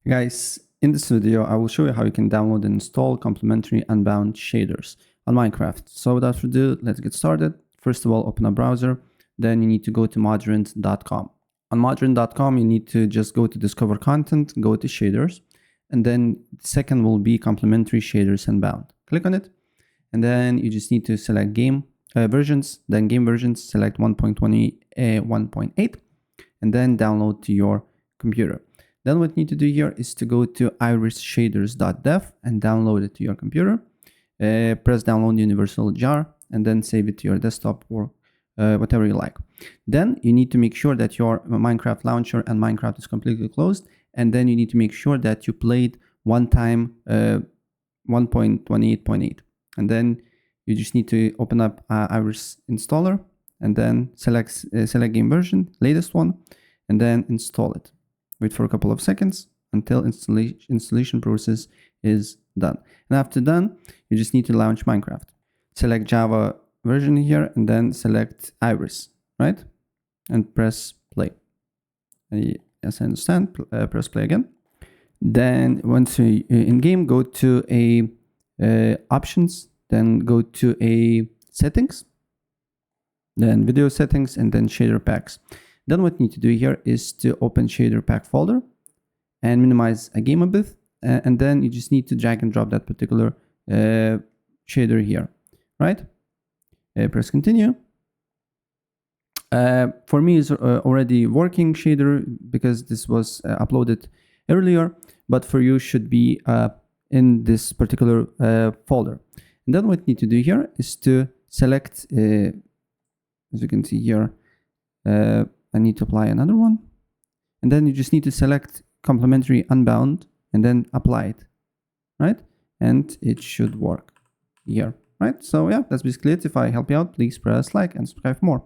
Guys, in this video, I will show you how you can download and install complementary Unbound shaders on Minecraft. So without further ado, let's get started. First of all, open a browser. Then you need to go to modrent.com. On modrent.com, you need to just go to discover content, go to shaders. And then second will be complementary shaders Unbound. Click on it. And then you just need to select game versions. Then game versions, select 1.20, 1.8. And then download to your computer. Then what you need to do here is to go to irisshaders.dev and download it to your computer. Press download universal jar and then save it to your desktop or whatever you like. Then you need to make sure that your Minecraft launcher and Minecraft is completely closed. And then you need to make sure that you played one time 1.28.8. And then you just need to open up Iris installer and then select game version, latest one, and then install it. Wait for a couple of seconds until installation process is done. And after done, you just need to launch Minecraft. Select Java version here and then select Iris, right? And press play. And as I understand, press play again. Then once you in game, go to options, then go to settings, then video settings, and then shader packs. Then what you need to do here is to open shader pack folder and minimize a game a bit. And then you just need to drag and drop that particular shader here, right? Press continue. For me, it's already working shader because this was uploaded earlier, but for you should be in this particular folder. And then what you need to do here is to select, as you can see here, I need to apply another one. And then you just need to select complementary Unbound and then apply it, right? And it should work here, right? So yeah, that's basically it. If I help you out, please press like and subscribe for more.